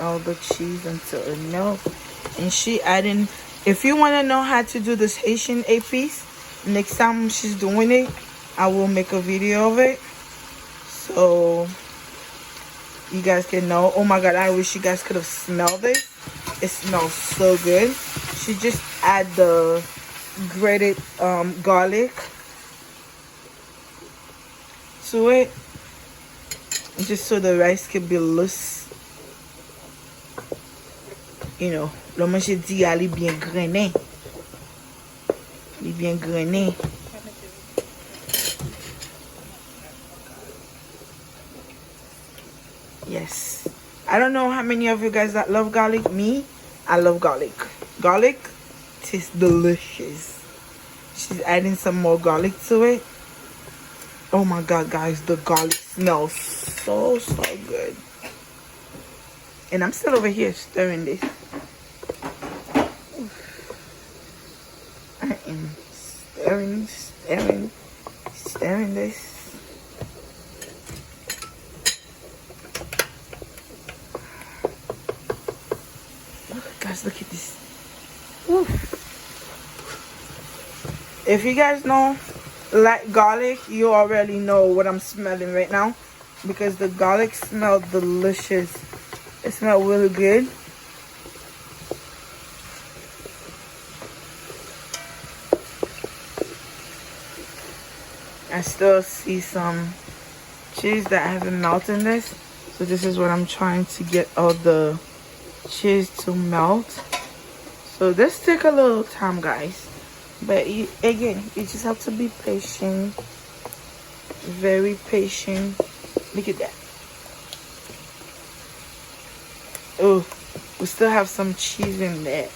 all the cheese until it melts. And she adding, if you want to know how to do this Haitian 8-piece, next time she's doing it, I will make a video of it, so you guys can know. Oh my god, I wish you guys could have smelled it. It smells so good. She just add the grated garlic to it, just so the rice can be loose. You know, le manger dit elle est bien grainée. Elle est bien grainée. Yes. I don't know how many of you guys that love garlic. Me, I love garlic. Garlic tastes delicious. She's adding some more garlic to it. Oh my god, guys, the garlic smells so good. And I'm still over here stirring this. I am stirring this. Guys, look at this. Woo. If you guys know like garlic, you already know what I'm smelling right now, because the garlic smells delicious. It smells really good. I still see some cheese that hasn't melted in this, so this is what I'm trying to get all the cheese to melt. So this take a little time, guys, but again, you just have to be patient, very patient. Look at that. Oh, we still have some cheese in there.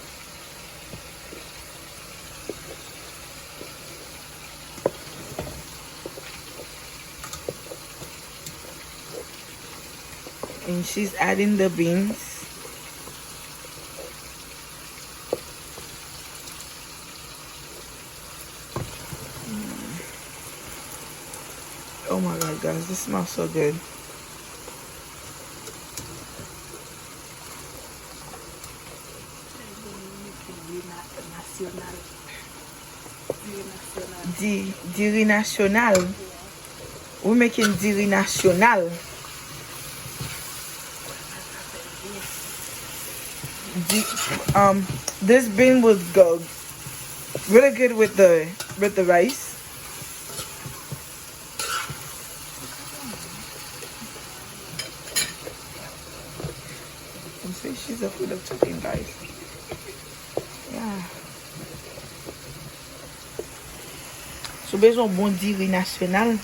And she's adding the beans. Oh my god, guys, this smells so good. Diri national. We're making diri national. This bean would go really good with the rice. And see, she's afraid of talking, guys. Yeah. So besoin bon diri national.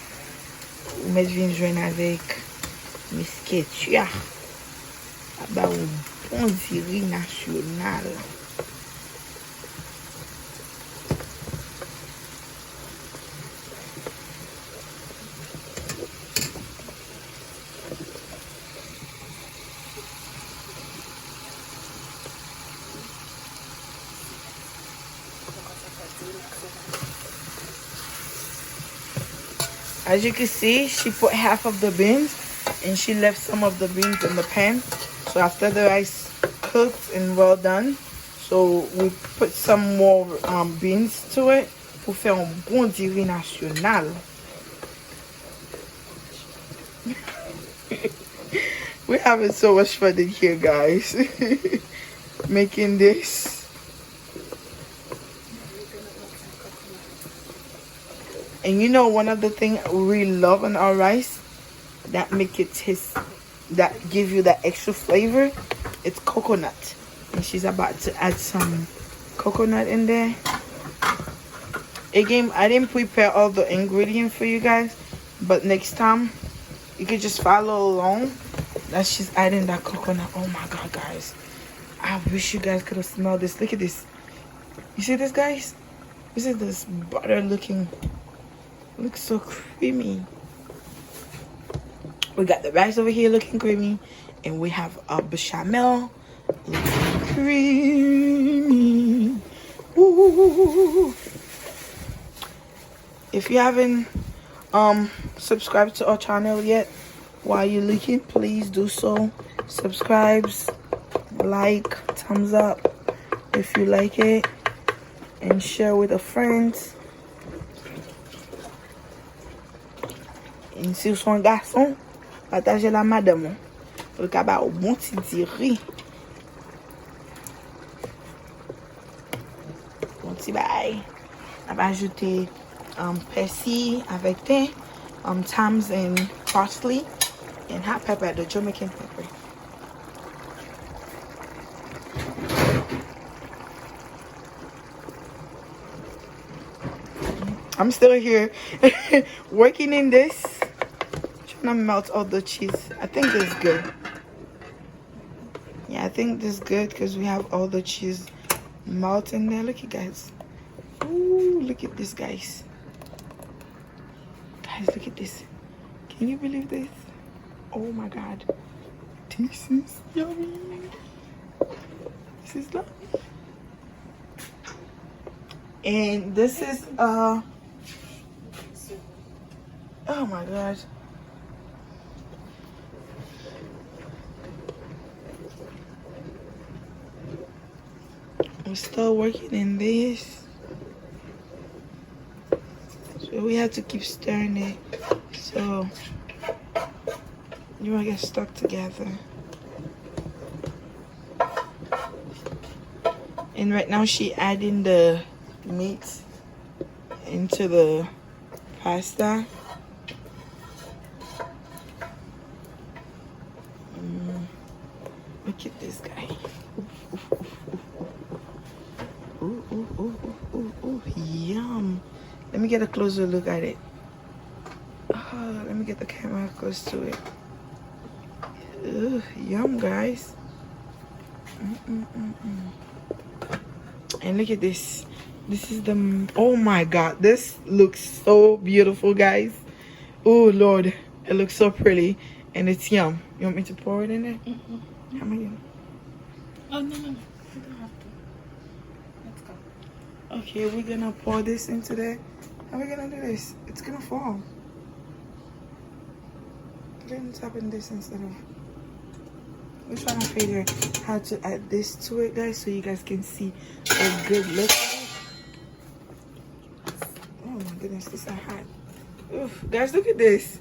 Mais je viens joindre avec misketua. Bah bon diri national. As you can see, she put half of the beans and she left some of the beans in the pan. So after the rice cooked and well done, so we put some more beans to it pour faire un bon diri national. We're having so much fun in here, guys. Making this. And you know, one of the things we love on our rice that make it taste, that give you that extra flavor, it's coconut. And she's about to add some coconut in there. Again, I didn't prepare all the ingredients for you guys, but next time you can just follow along that she's adding that coconut. Oh my god, guys, I wish you guys could have smelled this. Look at this. You see this, guys? This is this butter looking. Looks so creamy. We got the rice over here looking creamy, and we have a bechamel looking creamy. Ooh. If you haven't subscribed to our channel yet, while you're looking, please do so. Subscribe, like, thumbs up if you like it, and share with a friend. Et si vous êtes un garçon, partagez la madame. Le cabas au bon petit riz. Bon petit bail. On va ajouter persil avec thym, thymes and parsley, and hot pepper, the Jamaican pepper. I'm still here working in this, trying to melt all the cheese. I think this is good. Yeah, I think this is good because we have all the cheese melting there. Look, you guys. Ooh, look at this, guys. Guys, look at this. Can you believe this? Oh my God. This is yummy. This is lovely. And this is oh my God. I'm still working in this. So we have to keep stirring it. So you might get stuck together. And right now she adding the meat into the pasta. Look at this guy. Ooh, ooh, ooh, ooh, ooh, ooh, yum. Let me get a closer look at it. Oh, let me get the camera close to it. Ooh, yum, guys. And look at this. This is the, oh my God, this looks so beautiful, guys. Oh Lord, it looks so pretty, and it's yum. You want me to pour it in there? How am I gonna? Oh no, you don't have to. Let's go. Okay, we're gonna pour this into there. How are we gonna do this? It's gonna fall. Let's happen this instead of. We're trying to figure how to add this to it, guys, so you guys can see a good look at it. Oh my goodness, this is hot. Oof, guys, look at this.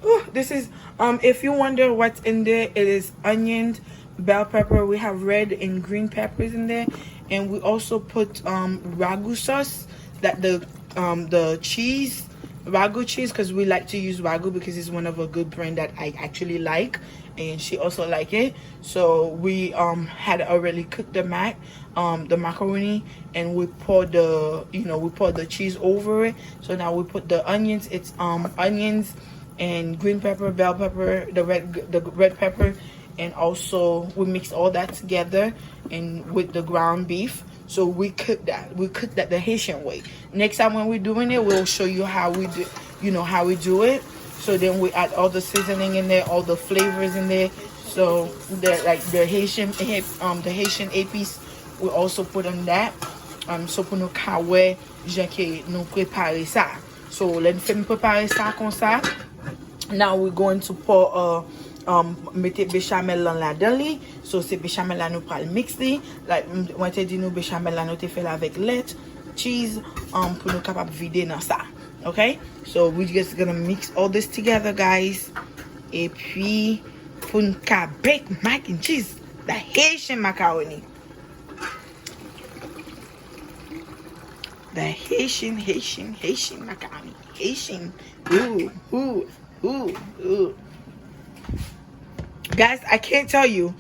Ooh, this is if you wonder what's in there, it is onions, bell pepper. We have red and green peppers in there, and we also put ragu sauce, that the cheese, ragu cheese, because we like to use ragu because it's one of a good brand that I actually like, and she also like it. So we had already cooked the macaroni, and we poured the cheese over it. So now we put the onions. It's onions and green pepper, bell pepper, the red pepper, and also we mix all that together and with the ground beef. So we cook that the Haitian way. Next time when we're doing it, we'll show you how we do, how we do it. So then we add all the seasoning in there, all the flavors in there. So the Haitian épices we also put on that. So pour nous kawe, j'ai que nous préparer ça. So let's prepare ça comme ça. Now we're going to pour mettez béchamel dans la dedans. So c'est béchamel là nous pral mixer. Like moi te dit nous béchamel là nous te fait avec lait, cheese pour nous capable vider dans ça. Okay? So we're just gonna mix all this together, guys. Et puis pour nous bake mac and cheese, the Haitian macaroni. The Haitian macaroni. Haitian. Ooh. Guys, I can't tell you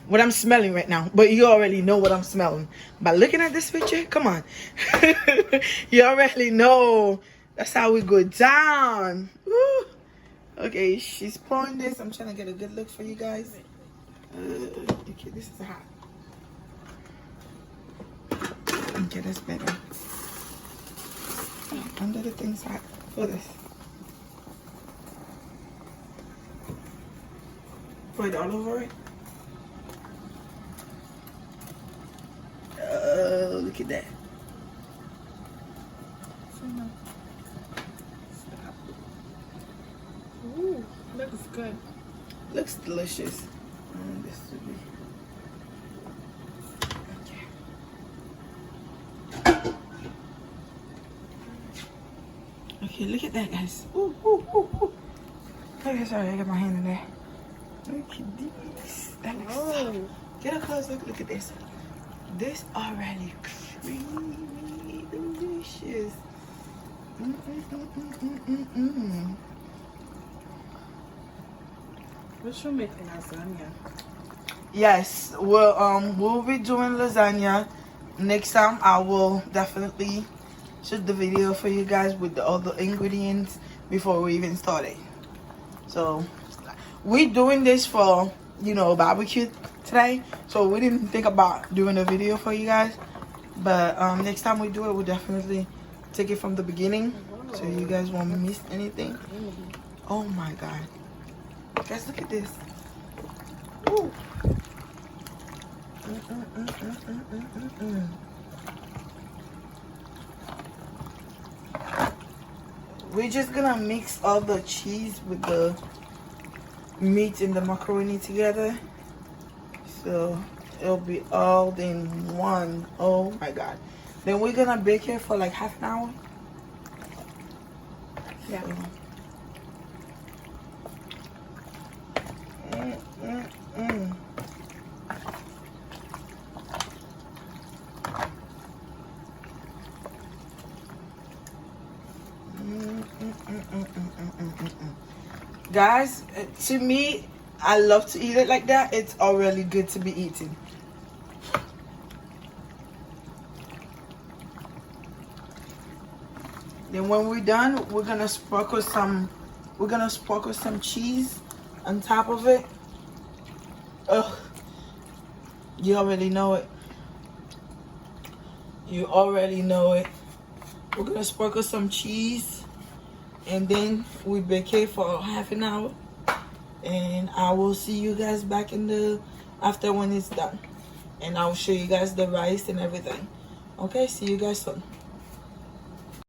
what I'm smelling right now, but you already know what I'm smelling. By looking at this picture, come on. You already know. That's how we go down. Ooh. Okay, she's pouring this. I'm trying to get a good look for you guys. Okay, this is hot. Okay, that's better. Under the thing's hot. For this. Pour it all over it. Look at that. Stop. Ooh, looks good. Looks delicious. This would be. Okay, look at that, guys. Ooh, ooh, ooh, ooh. Okay, sorry, I got my hand in there. Look at this. That looks so. Get a close look. Look at this. This already creamy, delicious. We should make lasagna. Yes, we'll be doing lasagna. Next time I will definitely shoot the video for you guys with all the ingredients before we even start it. So we're doing this for, you know, barbecue today, so we didn't think about doing a video for you guys, but next time we do it, we'll definitely take it from the beginning so you guys won't miss anything. Oh my god, guys, look at this. Ooh. We're just gonna mix all the cheese with the meat and the macaroni together, so it'll be all in one. Oh my god. Then we're gonna bake it for like half an hour. Yeah. Guys, to me, I love to eat it like that. It's already good to be eaten. Then when we're done, we're gonna sprinkle some cheese on top of it. Ugh. You already know it. You already know it. We're gonna sprinkle some cheese, and then we bake it for half an hour. And I will see you guys back in the after when it's done, and I'll show you guys the rice and everything. Okay, see you guys soon.